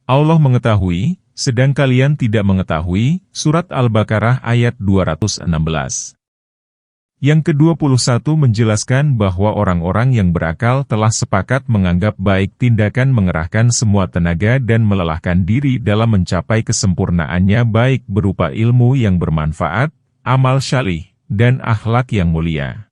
Allah mengetahui, sedang kalian tidak mengetahui. Surat Al-Baqarah ayat 216. Yang ke-21 menjelaskan bahwa orang-orang yang berakal telah sepakat menganggap baik tindakan mengerahkan semua tenaga dan melelahkan diri dalam mencapai kesempurnaannya baik berupa ilmu yang bermanfaat, amal syalih, dan akhlak yang mulia.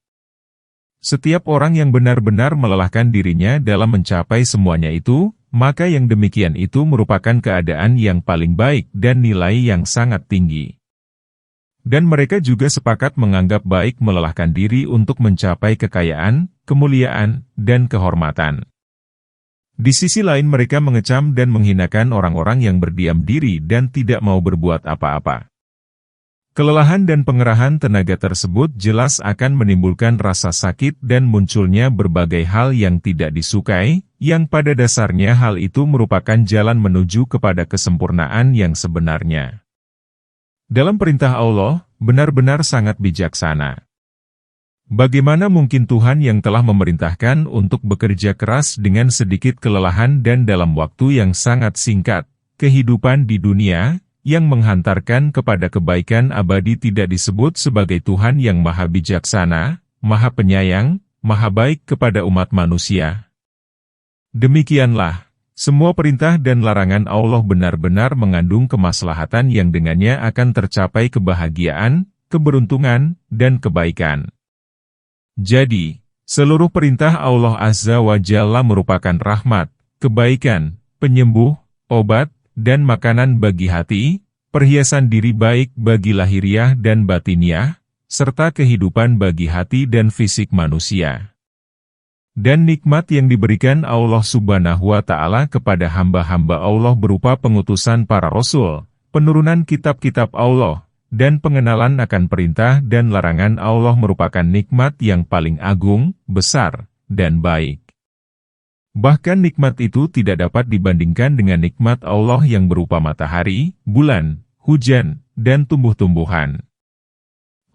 Setiap orang yang benar-benar melelahkan dirinya dalam mencapai semuanya itu, maka yang demikian itu merupakan keadaan yang paling baik dan nilai yang sangat tinggi. Dan mereka juga sepakat menganggap baik melelahkan diri untuk mencapai kekayaan, kemuliaan, dan kehormatan. Di sisi lain mereka mengecam dan menghinakan orang-orang yang berdiam diri dan tidak mau berbuat apa-apa. Kelelahan dan pengerahan tenaga tersebut jelas akan menimbulkan rasa sakit dan munculnya berbagai hal yang tidak disukai, yang pada dasarnya hal itu merupakan jalan menuju kepada kesempurnaan yang sebenarnya. Dalam perintah Allah, benar-benar sangat bijaksana. Bagaimana mungkin Tuhan yang telah memerintahkan untuk bekerja keras dengan sedikit kelelahan dan dalam waktu yang sangat singkat, kehidupan di dunia, yang menghantarkan kepada kebaikan abadi tidak disebut sebagai Tuhan yang maha bijaksana, maha penyayang, maha baik kepada umat manusia? Demikianlah. Semua perintah dan larangan Allah benar-benar mengandung kemaslahatan yang dengannya akan tercapai kebahagiaan, keberuntungan, dan kebaikan. Jadi, seluruh perintah Allah Azza wa Jalla merupakan rahmat, kebaikan, penyembuh, obat, dan makanan bagi hati, perhiasan diri baik bagi lahiriah dan batiniah, serta kehidupan bagi hati dan fisik manusia. Dan nikmat yang diberikan Allah Subhanahu wa Ta'ala kepada hamba-hamba Allah berupa pengutusan para rasul, penurunan kitab-kitab Allah, dan pengenalan akan perintah dan larangan Allah merupakan nikmat yang paling agung, besar, dan baik. Bahkan nikmat itu tidak dapat dibandingkan dengan nikmat Allah yang berupa matahari, bulan, hujan, dan tumbuh-tumbuhan.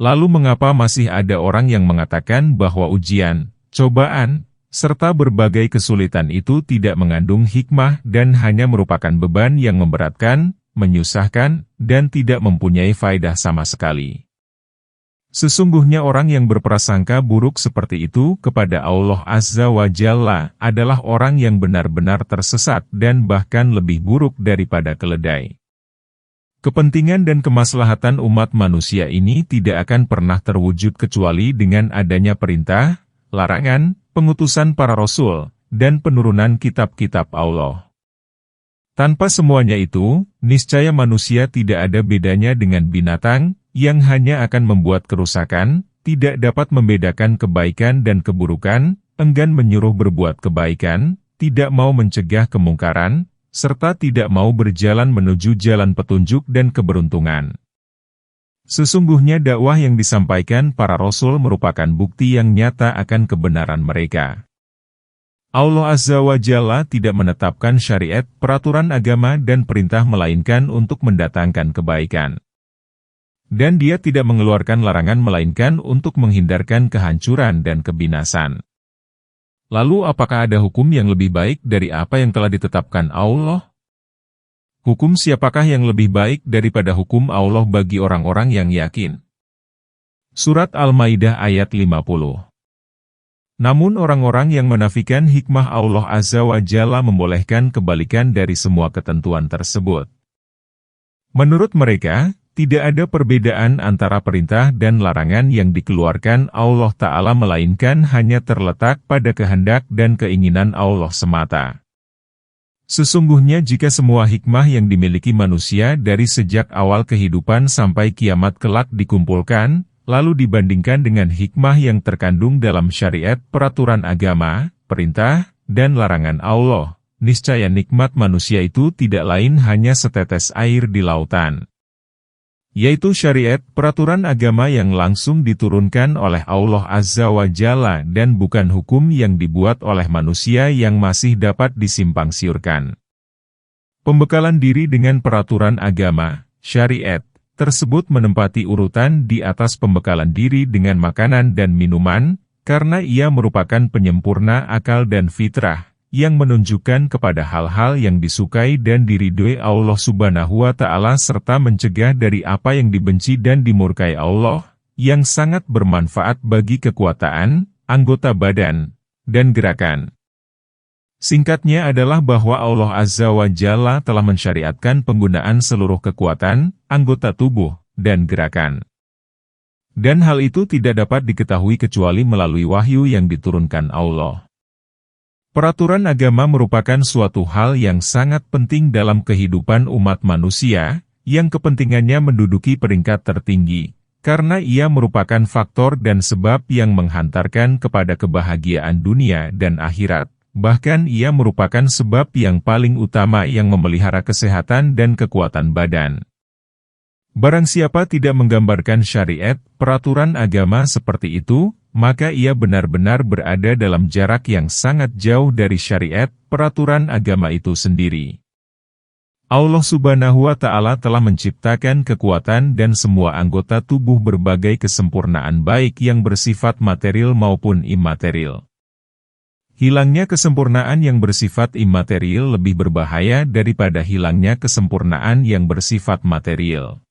Lalu mengapa masih ada orang yang mengatakan bahwa ujian, cobaan, serta berbagai kesulitan itu tidak mengandung hikmah dan hanya merupakan beban yang memberatkan, menyusahkan, dan tidak mempunyai faedah sama sekali? Sesungguhnya orang yang berprasangka buruk seperti itu kepada Allah Azza wa Jalla adalah orang yang benar-benar tersesat dan bahkan lebih buruk daripada keledai. Kepentingan dan kemaslahatan umat manusia ini tidak akan pernah terwujud kecuali dengan adanya perintah, larangan, pengutusan para rasul, dan penurunan kitab-kitab Allah. Tanpa semuanya itu, niscaya manusia tidak ada bedanya dengan binatang, yang hanya akan membuat kerusakan, tidak dapat membedakan kebaikan dan keburukan, enggan menyuruh berbuat kebaikan, tidak mau mencegah kemungkaran, serta tidak mau berjalan menuju jalan petunjuk dan keberuntungan. Sesungguhnya dakwah yang disampaikan para rasul merupakan bukti yang nyata akan kebenaran mereka. Allah Azza wa Jalla tidak menetapkan syariat, peraturan agama dan perintah melainkan untuk mendatangkan kebaikan. Dan Dia tidak mengeluarkan larangan melainkan untuk menghindarkan kehancuran dan kebinasan. Lalu apakah ada hukum yang lebih baik dari apa yang telah ditetapkan Allah? Hukum siapakah yang lebih baik daripada hukum Allah bagi orang-orang yang yakin? Surat Al-Maidah ayat 50. Namun orang-orang yang menafikan hikmah Allah Azza wa Jalla membolehkan kebalikan dari semua ketentuan tersebut. Menurut mereka, tidak ada perbedaan antara perintah dan larangan yang dikeluarkan Allah Ta'ala melainkan hanya terletak pada kehendak dan keinginan Allah semata. Sesungguhnya jika semua hikmah yang dimiliki manusia dari sejak awal kehidupan sampai kiamat kelak dikumpulkan, lalu dibandingkan dengan hikmah yang terkandung dalam syariat, peraturan agama, perintah, dan larangan Allah, niscaya nikmat manusia itu tidak lain hanya setetes air di lautan. Yaitu syariat, peraturan agama yang langsung diturunkan oleh Allah Azza wa Jalla dan bukan hukum yang dibuat oleh manusia yang masih dapat disimpang siurkan. Pembekalan diri dengan peraturan agama, syariat, tersebut menempati urutan di atas pembekalan diri dengan makanan dan minuman, karena ia merupakan penyempurna akal dan fitrah, yang menunjukkan kepada hal-hal yang disukai dan diridhoi Allah Subhanahu wa Ta'ala serta mencegah dari apa yang dibenci dan dimurkai Allah, yang sangat bermanfaat bagi kekuatan, anggota badan, dan gerakan. Singkatnya adalah bahwa Allah Azza wa Jalla telah mensyariatkan penggunaan seluruh kekuatan, anggota tubuh, dan gerakan. Dan hal itu tidak dapat diketahui kecuali melalui wahyu yang diturunkan Allah. Peraturan agama merupakan suatu hal yang sangat penting dalam kehidupan umat manusia, yang kepentingannya menduduki peringkat tertinggi, karena ia merupakan faktor dan sebab yang menghantarkan kepada kebahagiaan dunia dan akhirat. Bahkan ia merupakan sebab yang paling utama yang memelihara kesehatan dan kekuatan badan. Barang siapa tidak menggambarkan syariat, peraturan agama seperti itu, maka ia benar-benar berada dalam jarak yang sangat jauh dari syariat, peraturan agama itu sendiri. Allah Subhanahu wa Ta'ala telah menciptakan kekuatan dan semua anggota tubuh berbagai kesempurnaan baik yang bersifat material maupun imaterial. Hilangnya kesempurnaan yang bersifat imaterial lebih berbahaya daripada hilangnya kesempurnaan yang bersifat material.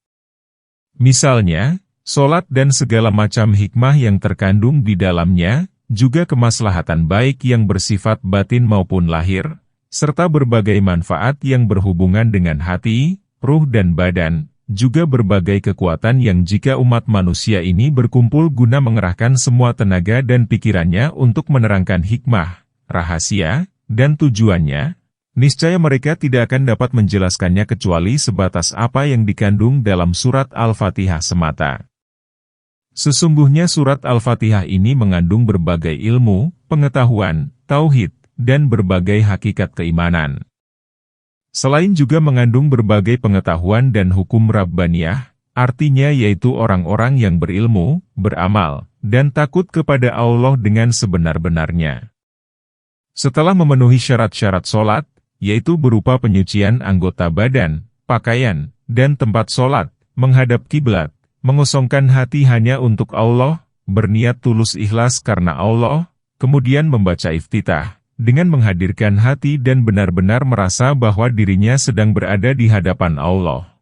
Misalnya, sholat dan segala macam hikmah yang terkandung di dalamnya, juga kemaslahatan baik yang bersifat batin maupun lahir, serta berbagai manfaat yang berhubungan dengan hati, ruh dan badan, juga berbagai kekuatan yang jika umat manusia ini berkumpul guna mengerahkan semua tenaga dan pikirannya untuk menerangkan hikmah, rahasia, dan tujuannya, niscaya mereka tidak akan dapat menjelaskannya kecuali sebatas apa yang dikandung dalam surat Al-Fatihah semata. Sesungguhnya surat Al-Fatihah ini mengandung berbagai ilmu, pengetahuan, tauhid, dan berbagai hakikat keimanan. Selain juga mengandung berbagai pengetahuan dan hukum Rabbaniyah, artinya yaitu orang-orang yang berilmu, beramal, dan takut kepada Allah dengan sebenar-benarnya. Setelah memenuhi syarat-syarat sholat, yaitu berupa penyucian anggota badan, pakaian, dan tempat sholat, menghadap kiblat, mengosongkan hati hanya untuk Allah, berniat tulus ikhlas karena Allah, kemudian membaca iftitah, dengan menghadirkan hati dan benar-benar merasa bahwa dirinya sedang berada di hadapan Allah.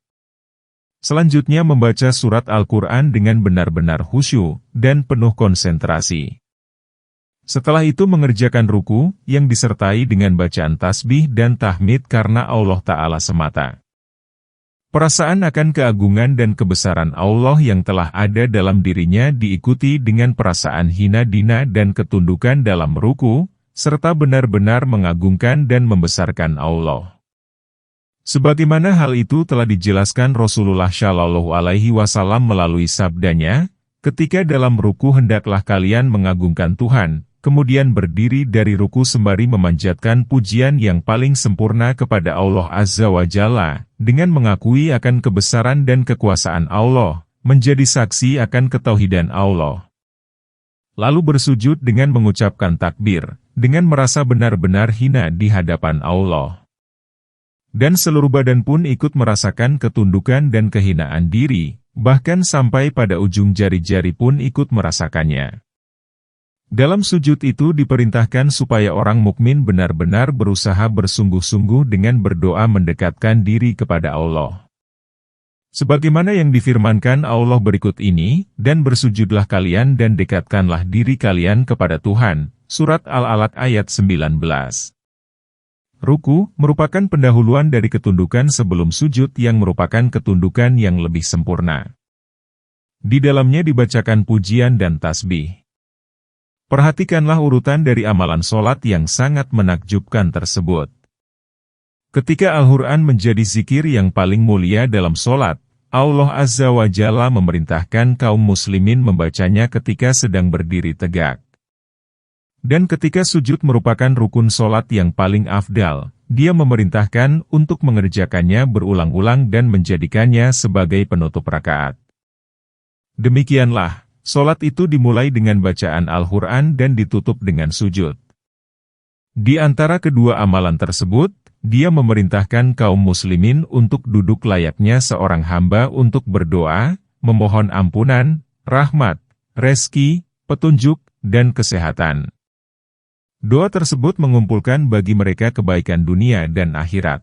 Selanjutnya membaca surat Al-Quran dengan benar-benar khusyuk dan penuh konsentrasi. Setelah itu mengerjakan ruku, yang disertai dengan bacaan tasbih dan tahmid karena Allah Ta'ala semata. Perasaan akan keagungan dan kebesaran Allah yang telah ada dalam dirinya diikuti dengan perasaan hina dina dan ketundukan dalam ruku, serta benar-benar mengagungkan dan membesarkan Allah. Sebagaimana hal itu telah dijelaskan Rasulullah Shallallahu Alaihi Wasallam melalui sabdanya, ketika dalam ruku hendaklah kalian mengagungkan Tuhan, kemudian berdiri dari ruku sembari memanjatkan pujian yang paling sempurna kepada Allah Azza wa Jalla, dengan mengakui akan kebesaran dan kekuasaan Allah, menjadi saksi akan ketauhidan Allah. Lalu bersujud dengan mengucapkan takbir, dengan merasa benar-benar hina di hadapan Allah. Dan seluruh badan pun ikut merasakan ketundukan dan kehinaan diri, bahkan sampai pada ujung jari-jari pun ikut merasakannya. Dalam sujud itu diperintahkan supaya orang mukmin benar-benar berusaha bersungguh-sungguh dengan berdoa mendekatkan diri kepada Allah. Sebagaimana yang difirmankan Allah berikut ini, dan bersujudlah kalian dan dekatkanlah diri kalian kepada Tuhan, surat Al-Alaq ayat 19. Ruku merupakan pendahuluan dari ketundukan sebelum sujud yang merupakan ketundukan yang lebih sempurna. Di dalamnya dibacakan pujian dan tasbih. Perhatikanlah urutan dari amalan sholat yang sangat menakjubkan tersebut. Ketika Al-Quran menjadi zikir yang paling mulia dalam sholat, Allah Azza wa Jalla memerintahkan kaum muslimin membacanya ketika sedang berdiri tegak. Dan ketika sujud merupakan rukun sholat yang paling afdal, Dia memerintahkan untuk mengerjakannya berulang-ulang dan menjadikannya sebagai penutup rakaat. Demikianlah, sholat itu dimulai dengan bacaan Al-Quran dan ditutup dengan sujud. Di antara kedua amalan tersebut, Dia memerintahkan kaum muslimin untuk duduk layaknya seorang hamba untuk berdoa, memohon ampunan, rahmat, rezeki, petunjuk, dan kesehatan. Doa tersebut mengumpulkan bagi mereka kebaikan dunia dan akhirat.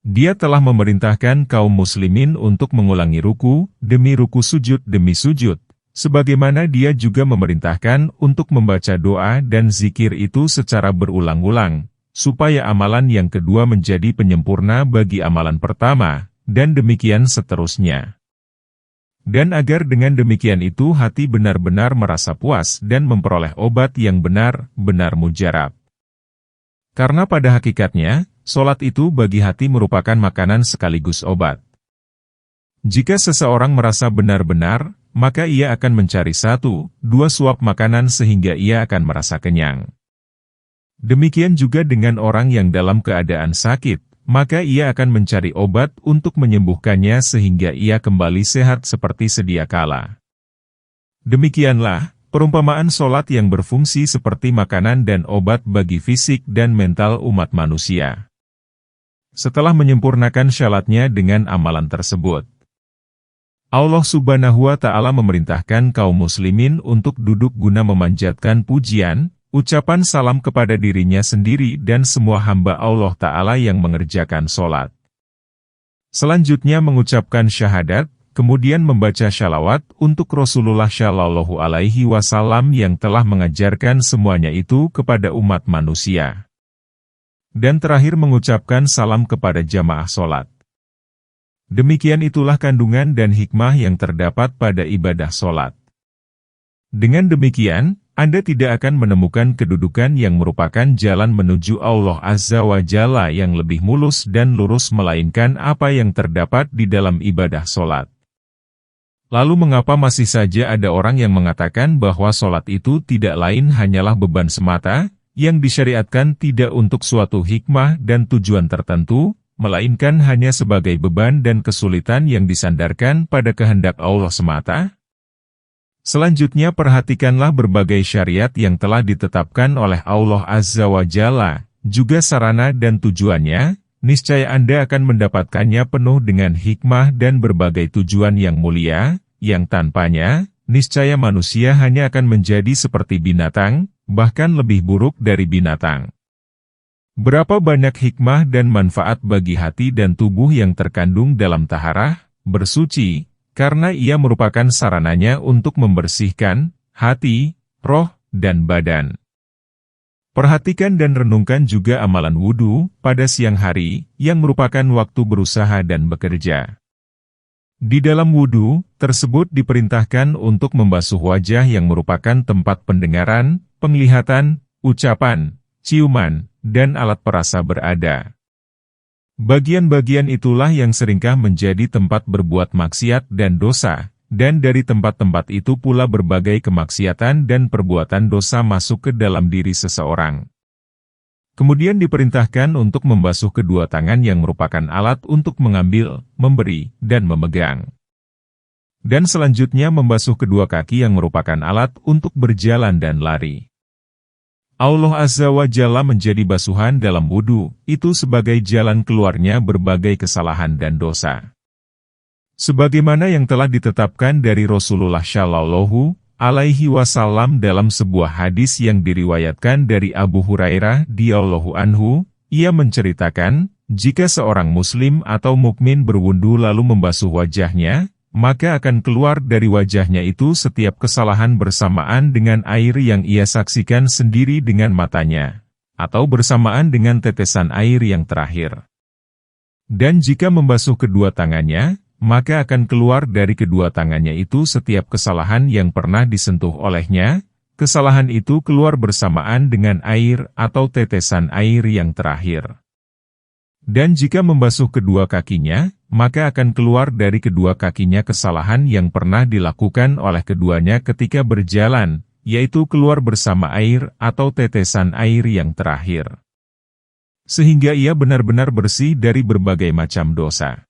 Dia telah memerintahkan kaum muslimin untuk mengulangi ruku demi ruku, sujud demi sujud, sebagaimana dia juga memerintahkan untuk membaca doa dan zikir itu secara berulang-ulang, supaya amalan yang kedua menjadi penyempurna bagi amalan pertama, dan demikian seterusnya. Dan agar dengan demikian itu hati benar-benar merasa puas dan memperoleh obat yang benar-benar mujarab. Karena pada hakikatnya, solat itu bagi hati merupakan makanan sekaligus obat. Jika seseorang merasa benar-benar, maka ia akan mencari 1-2 suap makanan sehingga ia akan merasa kenyang. Demikian juga dengan orang yang dalam keadaan sakit, maka ia akan mencari obat untuk menyembuhkannya sehingga ia kembali sehat seperti sedia kala. Demikianlah, perumpamaan solat yang berfungsi seperti makanan dan obat bagi fisik dan mental umat manusia. Setelah menyempurnakan syaratnya dengan amalan tersebut, Allah Subhanahu wa Ta'ala memerintahkan kaum muslimin untuk duduk guna memanjatkan pujian, ucapan salam kepada dirinya sendiri dan semua hamba Allah Ta'ala yang mengerjakan solat. Selanjutnya mengucapkan syahadat, kemudian membaca syalawat untuk Rasulullah Shallallahu Alaihi Wasallam yang telah mengajarkan semuanya itu kepada umat manusia. Dan terakhir mengucapkan salam kepada jamaah solat. Demikian itulah kandungan dan hikmah yang terdapat pada ibadah solat. Dengan demikian, Anda tidak akan menemukan kedudukan yang merupakan jalan menuju Allah Azza wa Jalla yang lebih mulus dan lurus melainkan apa yang terdapat di dalam ibadah solat. Lalu mengapa masih saja ada orang yang mengatakan bahwa solat itu tidak lain hanyalah beban semata, yang disyariatkan tidak untuk suatu hikmah dan tujuan tertentu, melainkan hanya sebagai beban dan kesulitan yang disandarkan pada kehendak Allah semata? Selanjutnya perhatikanlah berbagai syariat yang telah ditetapkan oleh Allah Azza wa Jalla, juga sarana dan tujuannya, niscaya Anda akan mendapatkannya penuh dengan hikmah dan berbagai tujuan yang mulia, yang tanpanya, niscaya manusia hanya akan menjadi seperti binatang, bahkan lebih buruk dari binatang. Berapa banyak hikmah dan manfaat bagi hati dan tubuh yang terkandung dalam taharah, bersuci, karena ia merupakan sarananya untuk membersihkan hati, roh, dan badan. Perhatikan dan renungkan juga amalan wudhu pada siang hari, yang merupakan waktu berusaha dan bekerja. Di dalam wudhu tersebut diperintahkan untuk membasuh wajah yang merupakan tempat pendengaran, penglihatan, ucapan, ciuman, dan alat perasa berada. Bagian-bagian itulah yang seringkah menjadi tempat berbuat maksiat dan dosa, dan dari tempat-tempat itu pula berbagai kemaksiatan dan perbuatan dosa masuk ke dalam diri seseorang. Kemudian diperintahkan untuk membasuh kedua tangan yang merupakan alat untuk mengambil, memberi, dan memegang. Dan selanjutnya membasuh kedua kaki yang merupakan alat untuk berjalan dan lari. Allah Azza wa Jalla menjadi basuhan dalam wudhu, itu sebagai jalan keluarnya berbagai kesalahan dan dosa. Sebagaimana yang telah ditetapkan dari Rasulullah Shallallahu Alaihi Wasallam dalam sebuah hadis yang diriwayatkan dari Abu Hurairah radhiyallahu anhu, ia menceritakan, jika seorang muslim atau mukmin berwudu lalu membasuh wajahnya, maka akan keluar dari wajahnya itu setiap kesalahan bersamaan dengan air yang ia saksikan sendiri dengan matanya, atau bersamaan dengan tetesan air yang terakhir. Dan jika membasuh kedua tangannya, maka akan keluar dari kedua tangannya itu setiap kesalahan yang pernah disentuh olehnya, kesalahan itu keluar bersamaan dengan air atau tetesan air yang terakhir. Dan jika membasuh kedua kakinya, maka akan keluar dari kedua kakinya kesalahan yang pernah dilakukan oleh keduanya ketika berjalan, yaitu keluar bersama air atau tetesan air yang terakhir. Sehingga ia benar-benar bersih dari berbagai macam dosa.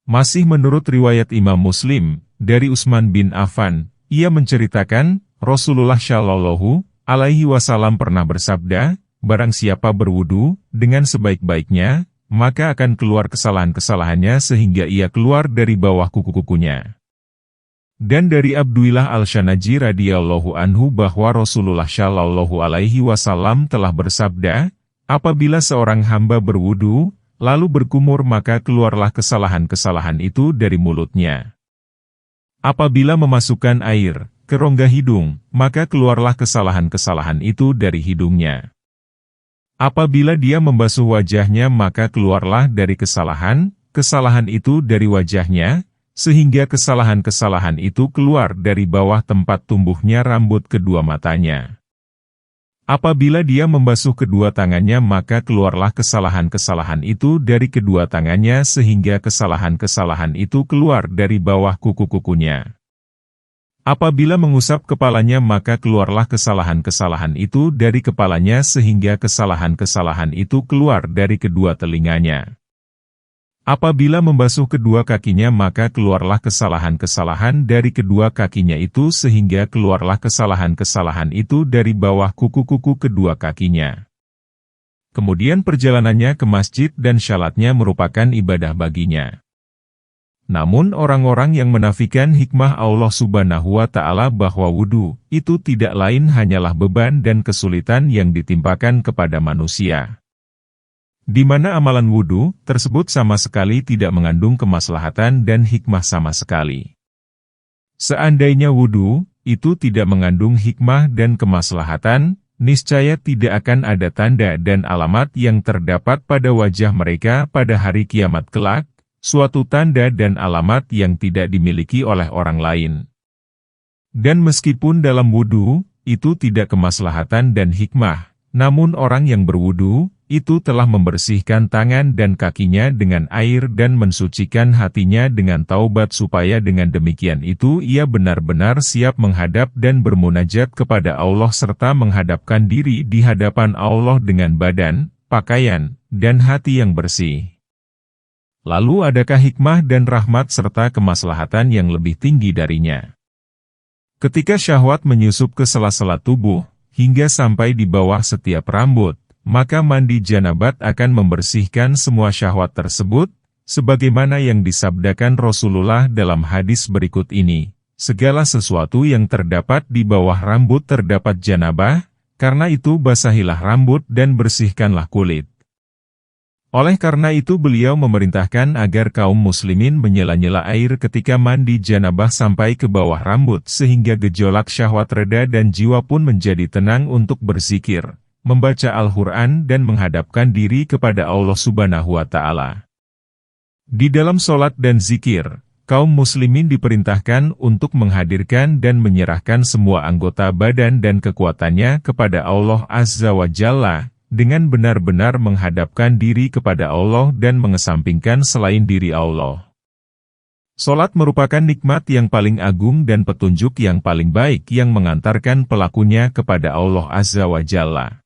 Masih menurut riwayat Imam Muslim, dari Utsman bin Affan, ia menceritakan, Rasulullah Shallallahu Alaihi Wasallam pernah bersabda, barang siapa berwudu dengan sebaik-baiknya, maka akan keluar kesalahan-kesalahannya sehingga ia keluar dari bawah kuku-kukunya. Dan dari Abdullah Al-Shanaji radhiyallahu anhu bahwa Rasulullah shallallahu alaihi wasallam telah bersabda, apabila seorang hamba berwudu, lalu berkumur maka keluarlah kesalahan-kesalahan itu dari mulutnya. Apabila memasukkan air ke rongga hidung, maka keluarlah kesalahan-kesalahan itu dari hidungnya. Apabila dia membasuh wajahnya maka keluarlah dari kesalahan itu dari wajahnya, sehingga kesalahan-kesalahan itu keluar dari bawah tempat tumbuhnya rambut kedua matanya. Apabila dia membasuh kedua tangannya maka keluarlah kesalahan-kesalahan itu dari kedua tangannya sehingga kesalahan-kesalahan itu keluar dari bawah kuku-kukunya. Apabila mengusap kepalanya maka keluarlah kesalahan-kesalahan itu dari kepalanya sehingga kesalahan-kesalahan itu keluar dari kedua telinganya. Apabila membasuh kedua kakinya maka keluarlah kesalahan-kesalahan dari kedua kakinya itu sehingga keluarlah kesalahan-kesalahan itu dari bawah kuku-kuku kedua kakinya. Kemudian perjalanannya ke masjid dan syalatnya merupakan ibadah baginya. Namun orang-orang yang menafikan hikmah Allah Subhanahu wa Ta'ala bahwa wudu itu tidak lain hanyalah beban dan kesulitan yang ditimpakan kepada manusia. Di mana amalan wudu tersebut sama sekali tidak mengandung kemaslahatan dan hikmah sama sekali. Seandainya wudu itu tidak mengandung hikmah dan kemaslahatan, niscaya tidak akan ada tanda dan alamat yang terdapat pada wajah mereka pada hari kiamat kelak, suatu tanda dan alamat yang tidak dimiliki oleh orang lain. Dan meskipun dalam wudu itu tidak kemaslahatan dan hikmah, namun orang yang berwudu itu telah membersihkan tangan dan kakinya dengan air dan mensucikan hatinya dengan taubat supaya dengan demikian itu ia benar-benar siap menghadap dan bermunajat kepada Allah serta menghadapkan diri di hadapan Allah dengan badan, pakaian, dan hati yang bersih. Lalu adakah hikmah dan rahmat serta kemaslahatan yang lebih tinggi darinya? Ketika syahwat menyusup ke sela-sela tubuh, hingga sampai di bawah setiap rambut, maka mandi janabat akan membersihkan semua syahwat tersebut, sebagaimana yang disabdakan Rasulullah dalam hadis berikut ini. Segala sesuatu yang terdapat di bawah rambut terdapat janabah, karena itu basahilah rambut dan bersihkanlah kulit. Oleh karena itu beliau memerintahkan agar kaum muslimin menyela-nyela air ketika mandi janabah sampai ke bawah rambut sehingga gejolak syahwat reda dan jiwa pun menjadi tenang untuk berzikir, membaca Al-Quran dan menghadapkan diri kepada Allah Subhanahu wa Ta'ala. Di dalam sholat dan zikir, kaum muslimin diperintahkan untuk menghadirkan dan menyerahkan semua anggota badan dan kekuatannya kepada Allah Azza wa Jalla, dengan benar-benar menghadapkan diri kepada Allah dan mengesampingkan selain diri Allah. Sholat merupakan nikmat yang paling agung dan petunjuk yang paling baik yang mengantarkan pelakunya kepada Allah Azza wa Jalla.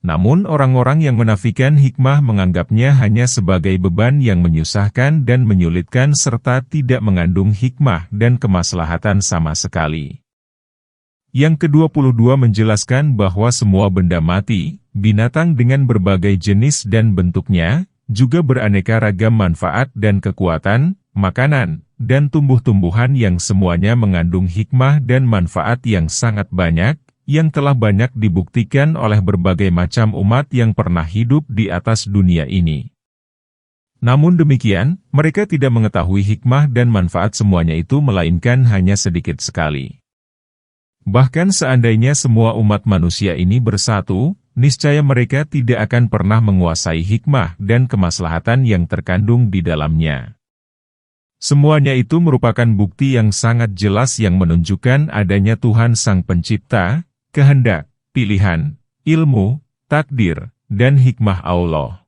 Namun orang-orang yang menafikan hikmah menganggapnya hanya sebagai beban yang menyusahkan dan menyulitkan serta tidak mengandung hikmah dan kemaslahatan sama sekali. Yang ke-22 menjelaskan bahwa semua benda mati, binatang dengan berbagai jenis dan bentuknya, juga beraneka ragam manfaat dan kekuatan, makanan, dan tumbuh-tumbuhan yang semuanya mengandung hikmah dan manfaat yang sangat banyak, yang telah banyak dibuktikan oleh berbagai macam umat yang pernah hidup di atas dunia ini. Namun demikian, mereka tidak mengetahui hikmah dan manfaat semuanya itu melainkan hanya sedikit sekali. Bahkan seandainya semua umat manusia ini bersatu, niscaya mereka tidak akan pernah menguasai hikmah dan kemaslahatan yang terkandung di dalamnya. Semuanya itu merupakan bukti yang sangat jelas yang menunjukkan adanya Tuhan Sang Pencipta, kehendak, pilihan, ilmu, takdir, dan hikmah Allah.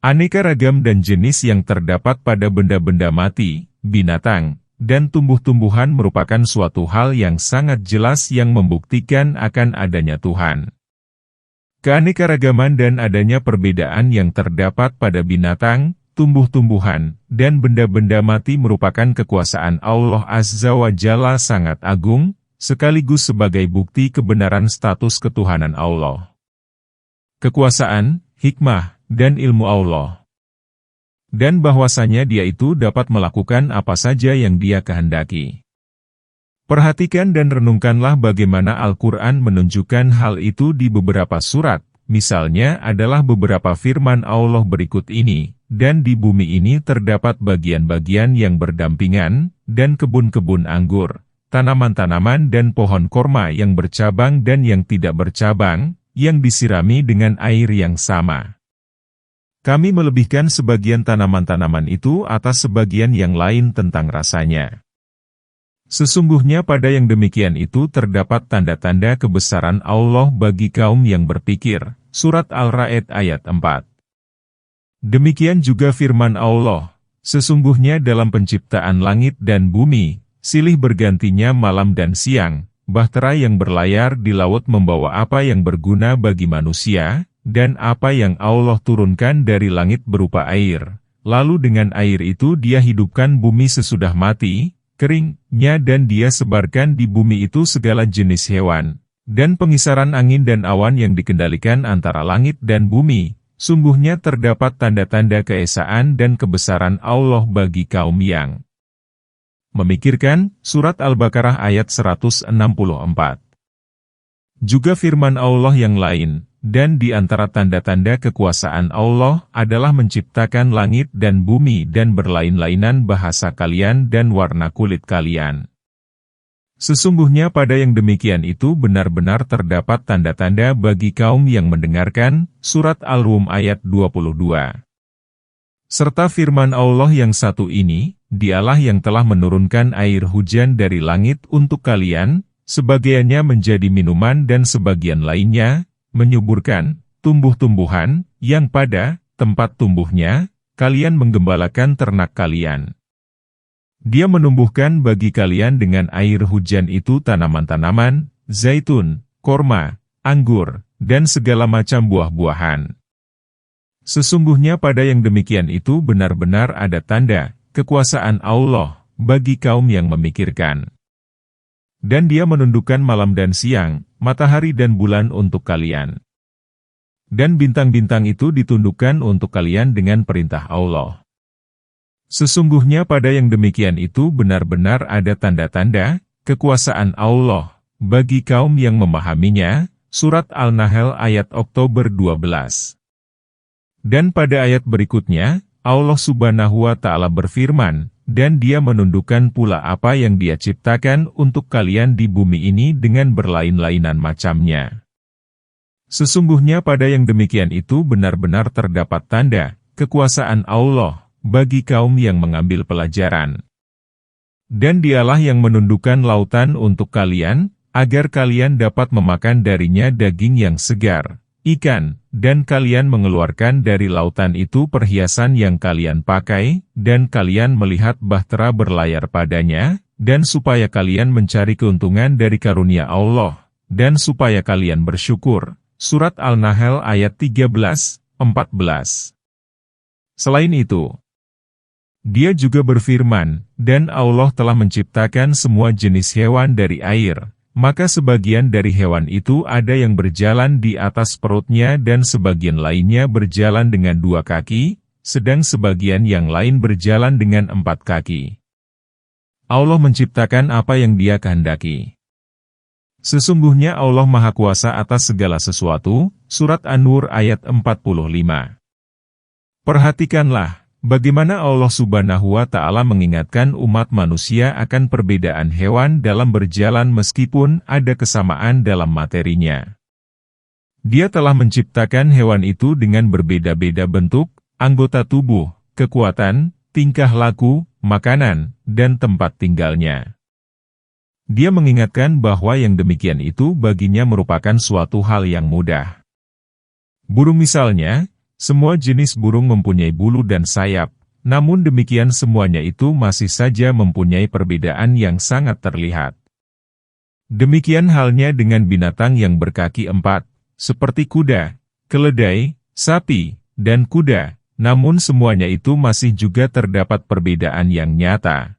Aneka ragam dan jenis yang terdapat pada benda-benda mati, binatang, dan tumbuh-tumbuhan merupakan suatu hal yang sangat jelas yang membuktikan akan adanya Tuhan. Keanekaragaman dan adanya perbedaan yang terdapat pada binatang, tumbuh-tumbuhan, dan benda-benda mati merupakan kekuasaan Allah Azza wa Jalla sangat agung, sekaligus sebagai bukti kebenaran status ketuhanan Allah. Kekuasaan, hikmah, dan ilmu Allah. dan bahwasanya dia itu dapat melakukan apa saja yang dia kehendaki. Perhatikan dan renungkanlah bagaimana Al-Quran menunjukkan hal itu di beberapa surat, misalnya adalah beberapa firman Allah berikut ini, dan di bumi ini terdapat bagian-bagian yang berdampingan, dan kebun-kebun anggur, tanaman-tanaman dan pohon korma yang bercabang dan yang tidak bercabang, yang disirami dengan air yang sama. Kami melebihkan sebagian tanaman-tanaman itu atas sebagian yang lain tentang rasanya. Sesungguhnya pada yang demikian itu terdapat tanda-tanda kebesaran Allah bagi kaum yang berpikir. Surat Al-Ra'd ayat 4. Demikian juga firman Allah, sesungguhnya dalam penciptaan langit dan bumi, silih bergantinya malam dan siang, bahtera yang berlayar di laut membawa apa yang berguna bagi manusia, dan apa yang Allah turunkan dari langit berupa air. Lalu dengan air itu dia hidupkan bumi sesudah mati, keringnya dan dia sebarkan di bumi itu segala jenis hewan, dan pengisaran angin dan awan yang dikendalikan antara langit dan bumi. Sungguhnya terdapat tanda-tanda keesaan dan kebesaran Allah bagi kaum yang memikirkan. Surat Al-Baqarah ayat 164. Juga firman Allah yang lain, dan di antara tanda-tanda kekuasaan Allah adalah menciptakan langit dan bumi dan berlain-lainan bahasa kalian dan warna kulit kalian. Sesungguhnya pada yang demikian itu benar-benar terdapat tanda-tanda bagi kaum yang mendengarkan. Surat Al-Rum ayat 22. Serta firman Allah yang satu ini, dialah yang telah menurunkan air hujan dari langit untuk kalian, sebagiannya menjadi minuman dan sebagian lainnya, menyuburkan tumbuh-tumbuhan, yang pada tempat tumbuhnya, kalian menggembalakan ternak kalian. Dia menumbuhkan bagi kalian dengan air hujan itu tanaman-tanaman, zaitun, korma, anggur, dan segala macam buah-buahan. Sesungguhnya pada yang demikian itu benar-benar ada tanda kekuasaan Allah bagi kaum yang memikirkan. Dan dia menundukkan malam dan siang, matahari dan bulan untuk kalian. Dan bintang-bintang itu ditundukkan untuk kalian dengan perintah Allah. Sesungguhnya pada yang demikian itu benar-benar ada tanda-tanda kekuasaan Allah bagi kaum yang memahaminya. Surat Al-Nahl ayat Oktober 12. Dan pada ayat berikutnya, Allah Subhanahu wa Ta'ala berfirman, dan dia menundukkan pula apa yang dia ciptakan untuk kalian di bumi ini dengan berlain-lainan macamnya. Sesungguhnya pada yang demikian itu benar-benar terdapat tanda kekuasaan Allah bagi kaum yang mengambil pelajaran. Dan dialah yang menundukkan lautan untuk kalian, agar kalian dapat memakan darinya daging yang segar, ikan, dan kalian mengeluarkan dari lautan itu perhiasan yang kalian pakai, dan kalian melihat bahtera berlayar padanya, dan supaya kalian mencari keuntungan dari karunia Allah, dan supaya kalian bersyukur. Surat Al-Nahl ayat 13-14. Selain itu, dia juga berfirman, dan Allah telah menciptakan semua jenis hewan dari air, maka sebagian dari hewan itu ada yang berjalan di atas perutnya dan sebagian lainnya berjalan dengan 2 kaki, sedang sebagian yang lain berjalan dengan 4 kaki. Allah menciptakan apa yang Dia kehendaki. Sesungguhnya Allah Maha Kuasa atas segala sesuatu. Surat An-Nur ayat 45. Perhatikanlah bagaimana Allah Subhanahu wa Ta'ala mengingatkan umat manusia akan perbedaan hewan dalam berjalan meskipun ada kesamaan dalam materinya. Dia telah menciptakan hewan itu dengan berbeda-beda bentuk, anggota tubuh, kekuatan, tingkah laku, makanan, dan tempat tinggalnya. Dia mengingatkan bahwa yang demikian itu baginya merupakan suatu hal yang mudah. Burung misalnya, semua jenis burung mempunyai bulu dan sayap, namun demikian semuanya itu masih saja mempunyai perbedaan yang sangat terlihat. Demikian halnya dengan binatang yang berkaki 4, seperti kuda, keledai, sapi, dan kuda, namun semuanya itu masih juga terdapat perbedaan yang nyata.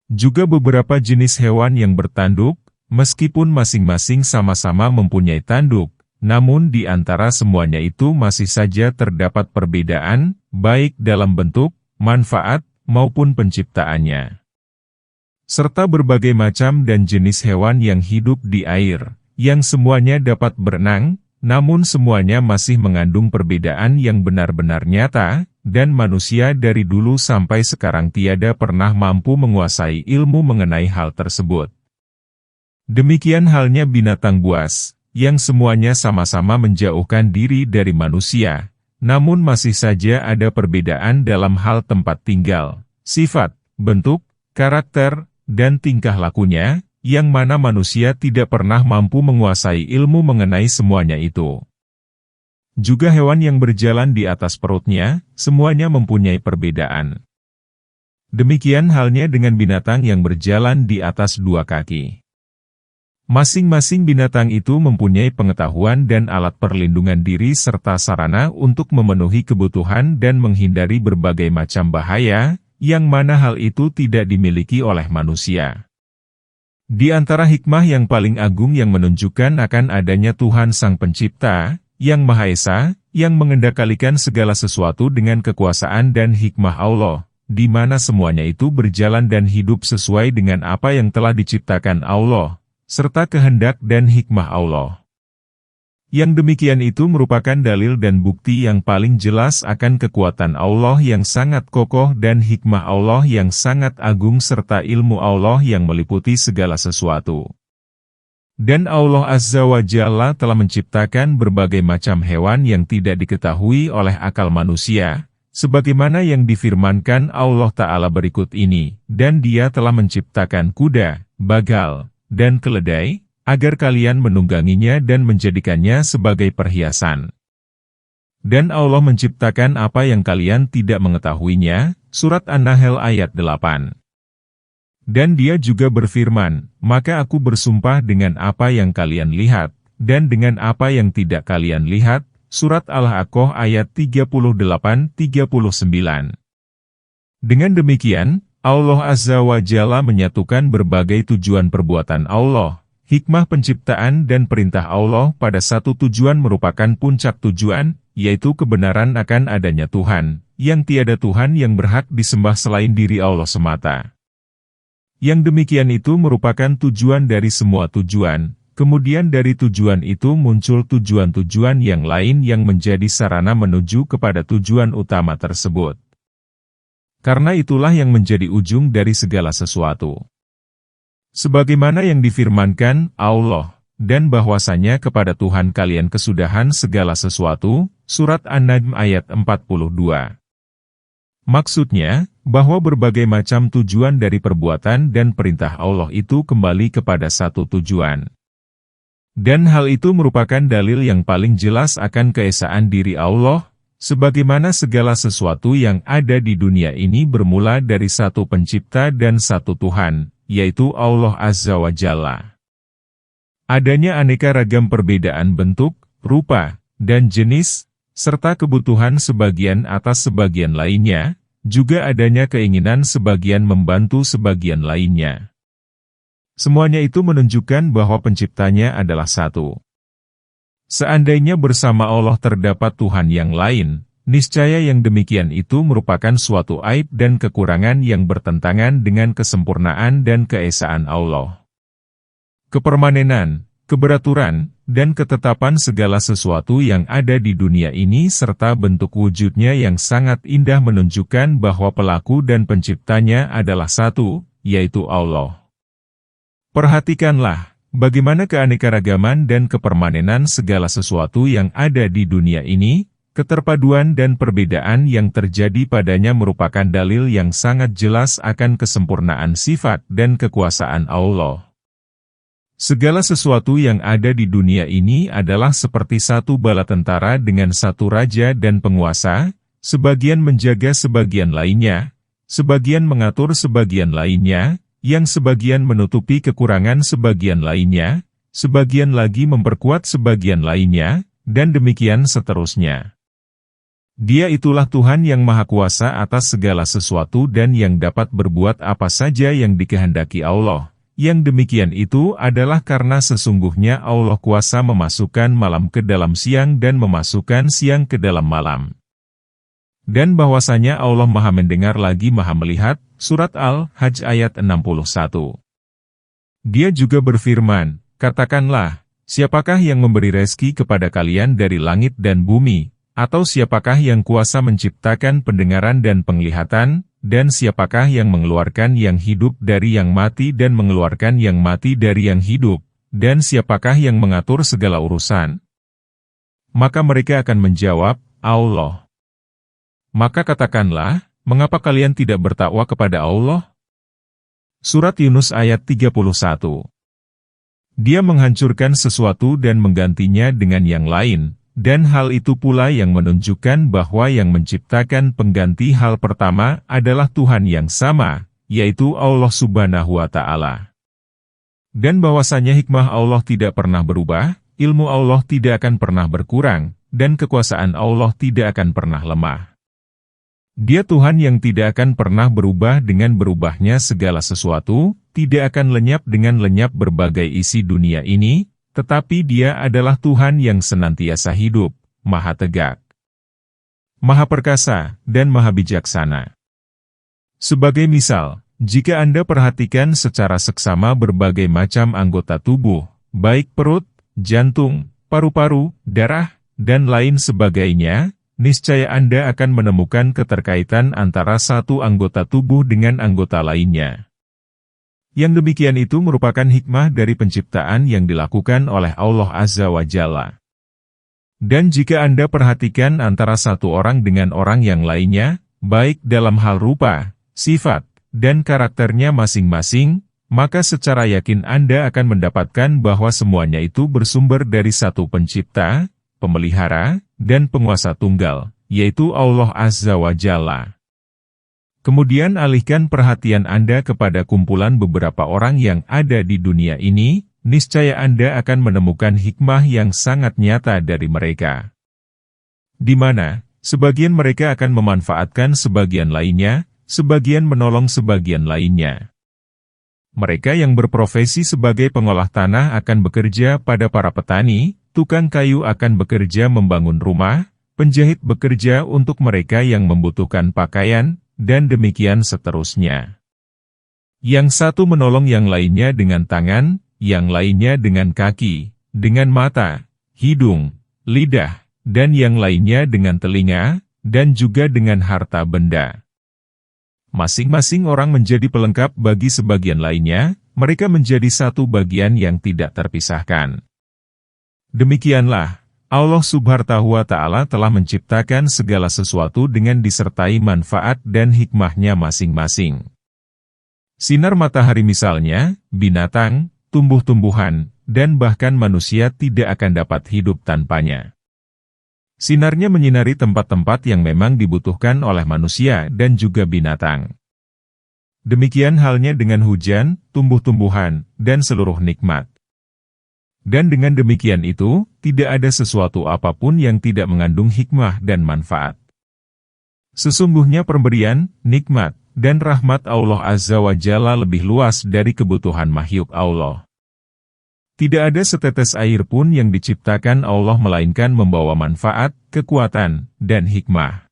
Juga beberapa jenis hewan yang bertanduk, meskipun masing-masing sama-sama mempunyai tanduk, namun di antara semuanya itu masih saja terdapat perbedaan, baik dalam bentuk, manfaat, maupun penciptaannya. Serta berbagai macam dan jenis hewan yang hidup di air, yang semuanya dapat berenang, namun semuanya masih mengandung perbedaan yang benar-benar nyata, dan manusia dari dulu sampai sekarang tiada pernah mampu menguasai ilmu mengenai hal tersebut. Demikian halnya binatang buas, yang semuanya sama-sama menjauhkan diri dari manusia, namun masih saja ada perbedaan dalam hal tempat tinggal, sifat, bentuk, karakter, dan tingkah lakunya, yang mana manusia tidak pernah mampu menguasai ilmu mengenai semuanya itu. Juga hewan yang berjalan di atas perutnya, semuanya mempunyai perbedaan. Demikian halnya dengan binatang yang berjalan di atas dua kaki. Masing-masing binatang itu mempunyai pengetahuan dan alat perlindungan diri serta sarana untuk memenuhi kebutuhan dan menghindari berbagai macam bahaya, yang mana hal itu tidak dimiliki oleh manusia. Di antara hikmah yang paling agung yang menunjukkan akan adanya Tuhan Sang Pencipta, Yang Maha Esa, yang mengendalikan segala sesuatu dengan kekuasaan dan hikmah Allah, di mana semuanya itu berjalan dan hidup sesuai dengan apa yang telah diciptakan Allah, serta kehendak dan hikmah Allah. Yang demikian itu merupakan dalil dan bukti yang paling jelas akan kekuatan Allah yang sangat kokoh dan hikmah Allah yang sangat agung serta ilmu Allah yang meliputi segala sesuatu. Dan Allah Azza wa Jalla telah menciptakan berbagai macam hewan yang tidak diketahui oleh akal manusia, sebagaimana yang difirmankan Allah Ta'ala berikut ini, dan Dia telah menciptakan kuda, bagal, dan keledai, agar kalian menungganginya dan menjadikannya sebagai perhiasan. Dan Allah menciptakan apa yang kalian tidak mengetahuinya, Surat An-Nahl ayat 8. Dan Dia juga berfirman, maka aku bersumpah dengan apa yang kalian lihat, dan dengan apa yang tidak kalian lihat, Surat Al-Haqqah ayat 38-39. Dengan demikian, Allah Azza wa Jalla menyatukan berbagai tujuan perbuatan Allah, hikmah penciptaan dan perintah Allah pada satu tujuan merupakan puncak tujuan, yaitu kebenaran akan adanya Tuhan, yang tiada Tuhan yang berhak disembah selain diri Allah semata. Yang demikian itu merupakan tujuan dari semua tujuan, kemudian dari tujuan itu muncul tujuan-tujuan yang lain yang menjadi sarana menuju kepada tujuan utama tersebut. Karena itulah yang menjadi ujung dari segala sesuatu. Sebagaimana yang difirmankan Allah, dan bahwasanya kepada Tuhan kalian kesudahan segala sesuatu, Surat An-Najm ayat 42. Maksudnya, bahwa berbagai macam tujuan dari perbuatan dan perintah Allah itu kembali kepada satu tujuan. Dan hal itu merupakan dalil yang paling jelas akan keesaan diri Allah, sebagaimana segala sesuatu yang ada di dunia ini bermula dari satu pencipta dan satu Tuhan, yaitu Allah Azza wa Jalla. Adanya aneka ragam perbedaan bentuk, rupa, dan jenis, serta kebutuhan sebagian atas sebagian lainnya, juga adanya keinginan sebagian membantu sebagian lainnya. Semuanya itu menunjukkan bahwa penciptanya adalah satu. Seandainya bersama Allah terdapat Tuhan yang lain, niscaya yang demikian itu merupakan suatu aib dan kekurangan yang bertentangan dengan kesempurnaan dan keesaan Allah. Kepermanenan, keberaturan, dan ketetapan segala sesuatu yang ada di dunia ini serta bentuk wujudnya yang sangat indah menunjukkan bahwa pelaku dan penciptanya adalah satu, yaitu Allah. Perhatikanlah, bagaimana keanekaragaman dan kepermanenan segala sesuatu yang ada di dunia ini, keterpaduan dan perbedaan yang terjadi padanya merupakan dalil yang sangat jelas akan kesempurnaan sifat dan kekuasaan Allah. Segala sesuatu yang ada di dunia ini adalah seperti satu bala tentara dengan satu raja dan penguasa, sebagian menjaga sebagian lainnya, sebagian mengatur sebagian lainnya, yang sebagian menutupi kekurangan sebagian lainnya, sebagian lagi memperkuat sebagian lainnya, dan demikian seterusnya. Dia itulah Tuhan yang Maha Kuasa atas segala sesuatu dan yang dapat berbuat apa saja yang dikehendaki Allah. Yang demikian itu adalah karena sesungguhnya Allah kuasa memasukkan malam ke dalam siang dan memasukkan siang ke dalam malam. Dan bahwasanya Allah Maha Mendengar lagi Maha Melihat, Surat Al-Hajj ayat 61. Dia juga berfirman, katakanlah, siapakah yang memberi rezeki kepada kalian dari langit dan bumi, atau siapakah yang kuasa menciptakan pendengaran dan penglihatan, dan siapakah yang mengeluarkan yang hidup dari yang mati dan mengeluarkan yang mati dari yang hidup, dan siapakah yang mengatur segala urusan? Maka mereka akan menjawab, Allah. Maka katakanlah, mengapa kalian tidak bertakwa kepada Allah? Surat Yunus ayat 31. Dia menghancurkan sesuatu dan menggantinya dengan yang lain, dan hal itu pula yang menunjukkan bahwa yang menciptakan pengganti hal pertama adalah Tuhan yang sama, yaitu Allah Subhanahu wa Ta'ala. Dan bahwasanya hikmah Allah tidak pernah berubah, ilmu Allah tidak akan pernah berkurang, dan kekuasaan Allah tidak akan pernah lemah. Dia Tuhan yang tidak akan pernah berubah dengan berubahnya segala sesuatu, tidak akan lenyap dengan lenyap berbagai isi dunia ini, tetapi Dia adalah Tuhan yang senantiasa hidup, Maha Tegak, Maha Perkasa, dan Maha Bijaksana. Sebagai misal, jika Anda perhatikan secara seksama berbagai macam anggota tubuh, baik perut, jantung, paru-paru, darah, dan lain sebagainya, niscaya Anda akan menemukan keterkaitan antara satu anggota tubuh dengan anggota lainnya. Yang demikian itu merupakan hikmah dari penciptaan yang dilakukan oleh Allah Azza wa Jalla. Dan jika Anda perhatikan antara satu orang dengan orang yang lainnya, baik dalam hal rupa, sifat, dan karakternya masing-masing, maka secara yakin Anda akan mendapatkan bahwa semuanya itu bersumber dari satu pencipta, pemelihara, dan penguasa tunggal, yaitu Allah Azza wa Jalla. Kemudian alihkan perhatian Anda kepada kumpulan beberapa orang yang ada di dunia ini, niscaya Anda akan menemukan hikmah yang sangat nyata dari mereka. Di mana, sebagian mereka akan memanfaatkan sebagian lainnya, sebagian menolong sebagian lainnya. Mereka yang berprofesi sebagai pengolah tanah akan bekerja pada para petani, tukang kayu akan bekerja membangun rumah, penjahit bekerja untuk mereka yang membutuhkan pakaian, dan demikian seterusnya. Yang satu menolong yang lainnya dengan tangan, yang lainnya dengan kaki, dengan mata, hidung, lidah, dan yang lainnya dengan telinga, dan juga dengan harta benda. Masing-masing orang menjadi pelengkap bagi sebagian lainnya, mereka menjadi satu bagian yang tidak terpisahkan. Demikianlah, Allah Subhanahu wa Ta'ala telah menciptakan segala sesuatu dengan disertai manfaat dan hikmahnya masing-masing. Sinar matahari misalnya, binatang, tumbuh-tumbuhan, dan bahkan manusia tidak akan dapat hidup tanpanya. Sinarnya menyinari tempat-tempat yang memang dibutuhkan oleh manusia dan juga binatang. Demikian halnya dengan hujan, tumbuh-tumbuhan, dan seluruh nikmat. Dan dengan demikian itu, tidak ada sesuatu apapun yang tidak mengandung hikmah dan manfaat. Sesungguhnya pemberian, nikmat, dan rahmat Allah Azza wa Jalla lebih luas dari kebutuhan makhluk Allah. Tidak ada setetes air pun yang diciptakan Allah melainkan membawa manfaat, kekuatan, dan hikmah.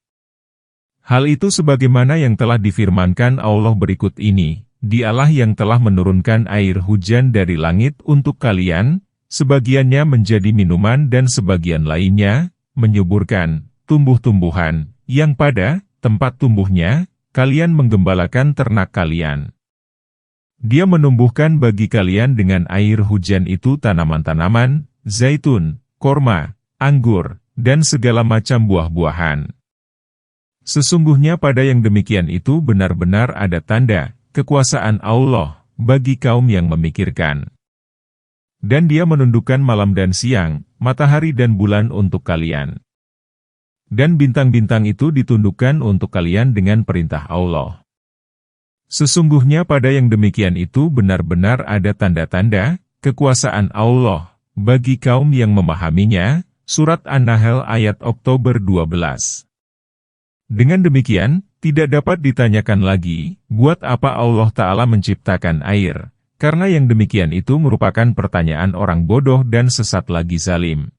Hal itu sebagaimana yang telah difirmankan Allah berikut ini, Dialah yang telah menurunkan air hujan dari langit untuk kalian, sebagiannya menjadi minuman dan sebagian lainnya, menyuburkan tumbuh-tumbuhan, yang pada tempat tumbuhnya, kalian menggembalakan ternak kalian. Dia menumbuhkan bagi kalian dengan air hujan itu tanaman-tanaman, zaitun, korma, anggur, dan segala macam buah-buahan. Sesungguhnya pada yang demikian itu benar-benar ada tanda kekuasaan Allah bagi kaum yang memikirkan. Dan Dia menundukkan malam dan siang, matahari dan bulan untuk kalian. Dan bintang-bintang itu ditundukkan untuk kalian dengan perintah Allah. Sesungguhnya pada yang demikian itu benar-benar ada tanda-tanda kekuasaan Allah bagi kaum yang memahaminya. Surat An-Nahl ayat Oktober 12. Dengan demikian, tidak dapat ditanyakan lagi, buat apa Allah Ta'ala menciptakan air, karena yang demikian itu merupakan pertanyaan orang bodoh dan sesat lagi zalim.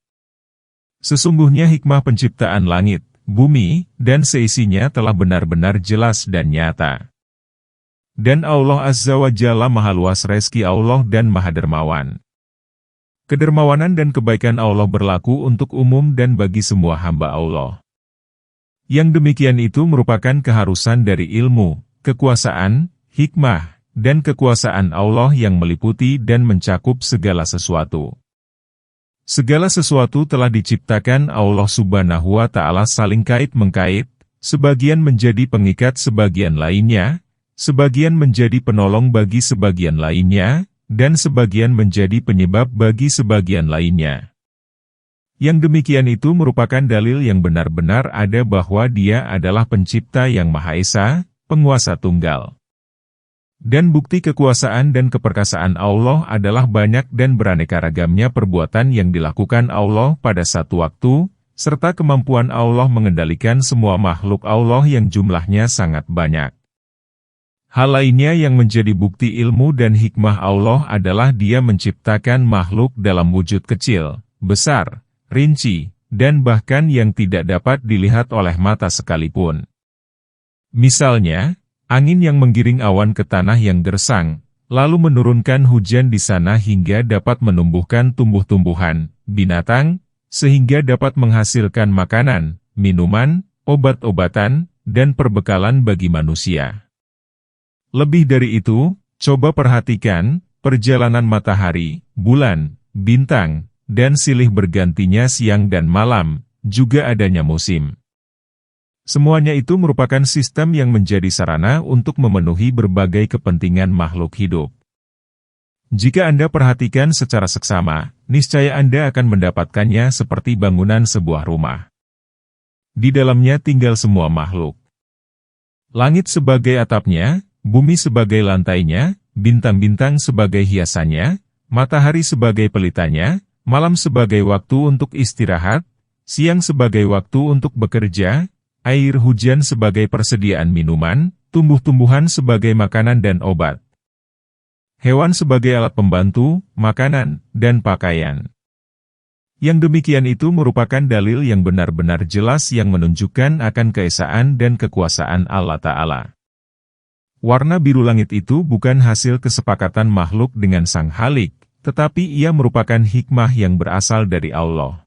Sesungguhnya hikmah penciptaan langit, bumi, dan seisinya telah benar-benar jelas dan nyata. Dan Allah Azza wa Jalla Maha Luas rezeki Allah dan Maha Dermawan. Kedermawanan dan kebaikan Allah berlaku untuk umum dan bagi semua hamba Allah. Yang demikian itu merupakan keharusan dari ilmu, kekuasaan, hikmah, dan kekuasaan Allah yang meliputi dan mencakup segala sesuatu. Segala sesuatu telah diciptakan Allah Subhanahu wa Ta'ala saling kait-mengkait, sebagian menjadi pengikat sebagian lainnya, sebagian menjadi penolong bagi sebagian lainnya, dan sebagian menjadi penyebab bagi sebagian lainnya. Yang demikian itu merupakan dalil yang benar-benar ada bahwa Dia adalah pencipta yang Maha Esa, penguasa tunggal. Dan bukti kekuasaan dan keperkasaan Allah adalah banyak dan beraneka ragamnya perbuatan yang dilakukan Allah pada satu waktu, serta kemampuan Allah mengendalikan semua makhluk Allah yang jumlahnya sangat banyak. Hal lainnya yang menjadi bukti ilmu dan hikmah Allah adalah Dia menciptakan makhluk dalam wujud kecil, besar, rinci, dan bahkan yang tidak dapat dilihat oleh mata sekalipun. Misalnya, angin yang menggiring awan ke tanah yang gersang, lalu menurunkan hujan di sana hingga dapat menumbuhkan tumbuh-tumbuhan, binatang, sehingga dapat menghasilkan makanan, minuman, obat-obatan, dan perbekalan bagi manusia. Lebih dari itu, coba perhatikan, perjalanan matahari, bulan, bintang, dan silih bergantinya siang dan malam, juga adanya musim. Semuanya itu merupakan sistem yang menjadi sarana untuk memenuhi berbagai kepentingan makhluk hidup. Jika Anda perhatikan secara seksama, niscaya Anda akan mendapatkannya seperti bangunan sebuah rumah. Di dalamnya tinggal semua makhluk. Langit sebagai atapnya, bumi sebagai lantainya, bintang-bintang sebagai hiasannya, matahari sebagai pelitanya, malam sebagai waktu untuk istirahat, siang sebagai waktu untuk bekerja, air hujan sebagai persediaan minuman, tumbuh-tumbuhan sebagai makanan dan obat, hewan sebagai alat pembantu, makanan, dan pakaian. Yang demikian itu merupakan dalil yang benar-benar jelas yang menunjukkan akan keesaan dan kekuasaan Allah Ta'ala. Warna biru langit itu bukan hasil kesepakatan makhluk dengan Sang Khalik, tetapi ia merupakan hikmah yang berasal dari Allah.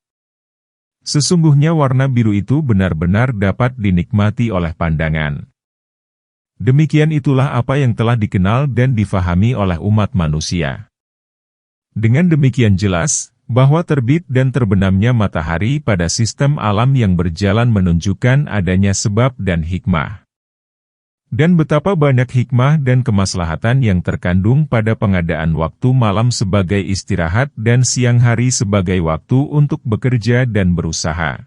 Sesungguhnya warna biru itu benar-benar dapat dinikmati oleh pandangan. Demikian itulah apa yang telah dikenal dan difahami oleh umat manusia. Dengan demikian jelas, bahwa terbit dan terbenamnya matahari pada sistem alam yang berjalan menunjukkan adanya sebab dan hikmah. Dan betapa banyak hikmah dan kemaslahatan yang terkandung pada pengadaan waktu malam sebagai istirahat dan siang hari sebagai waktu untuk bekerja dan berusaha.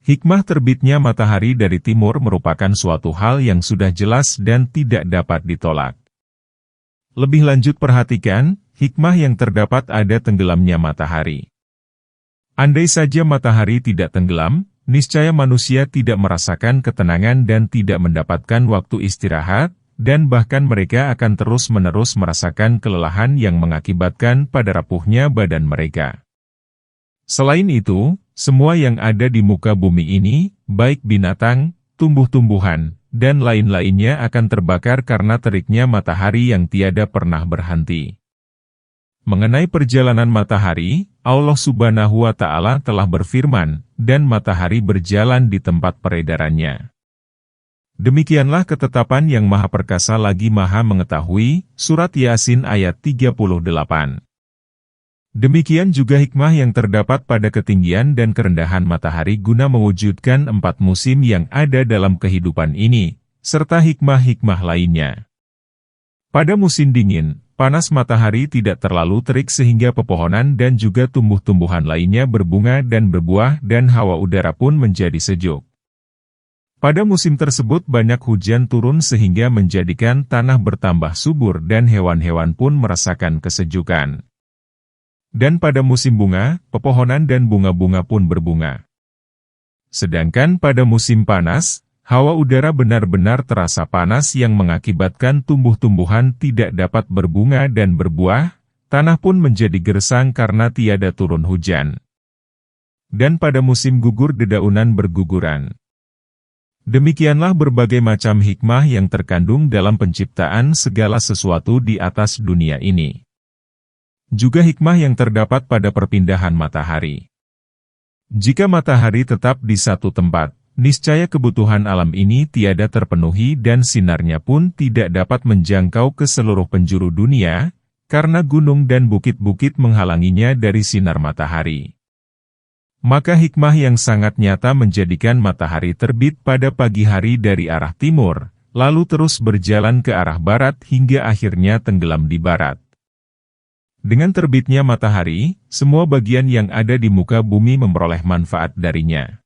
Hikmah terbitnya matahari dari timur merupakan suatu hal yang sudah jelas dan tidak dapat ditolak. Lebih lanjut perhatikan, hikmah yang terdapat ada tenggelamnya matahari. Andai saja matahari tidak tenggelam, niscaya manusia tidak merasakan ketenangan dan tidak mendapatkan waktu istirahat, dan bahkan mereka akan terus-menerus merasakan kelelahan yang mengakibatkan pada rapuhnya badan mereka. Selain itu, semua yang ada di muka bumi ini, baik binatang, tumbuh-tumbuhan, dan lain-lainnya akan terbakar karena teriknya matahari yang tiada pernah berhenti. Mengenai perjalanan matahari, Allah Subhanahu wa Ta'ala telah berfirman, dan matahari berjalan di tempat peredarannya. Demikianlah ketetapan yang Maha Perkasa lagi Maha Mengetahui, Surat Yasin ayat 38. Demikian juga hikmah yang terdapat pada ketinggian dan kerendahan matahari guna mewujudkan 4 musim yang ada dalam kehidupan ini, serta hikmah-hikmah lainnya. Pada musim dingin, panas matahari tidak terlalu terik sehingga pepohonan dan juga tumbuh-tumbuhan lainnya berbunga dan berbuah dan hawa udara pun menjadi sejuk. Pada musim tersebut banyak hujan turun sehingga menjadikan tanah bertambah subur dan hewan-hewan pun merasakan kesejukan. Dan pada musim bunga, pepohonan dan bunga-bunga pun berbunga. Sedangkan pada musim panas, hawa udara benar-benar terasa panas yang mengakibatkan tumbuh-tumbuhan tidak dapat berbunga dan berbuah, tanah pun menjadi gersang karena tiada turun hujan. dan pada musim gugur dedaunan berguguran. Demikianlah berbagai macam hikmah yang terkandung dalam penciptaan segala sesuatu di atas dunia ini. Juga hikmah yang terdapat pada perpindahan matahari. Jika matahari tetap di satu tempat, niscaya kebutuhan alam ini tiada terpenuhi dan sinarnya pun tidak dapat menjangkau ke seluruh penjuru dunia, karena gunung dan bukit-bukit menghalanginya dari sinar matahari. Maka hikmah yang sangat nyata menjadikan matahari terbit pada pagi hari dari arah timur, lalu terus berjalan ke arah barat hingga akhirnya tenggelam di barat. Dengan terbitnya matahari, semua bagian yang ada di muka bumi memperoleh manfaat darinya.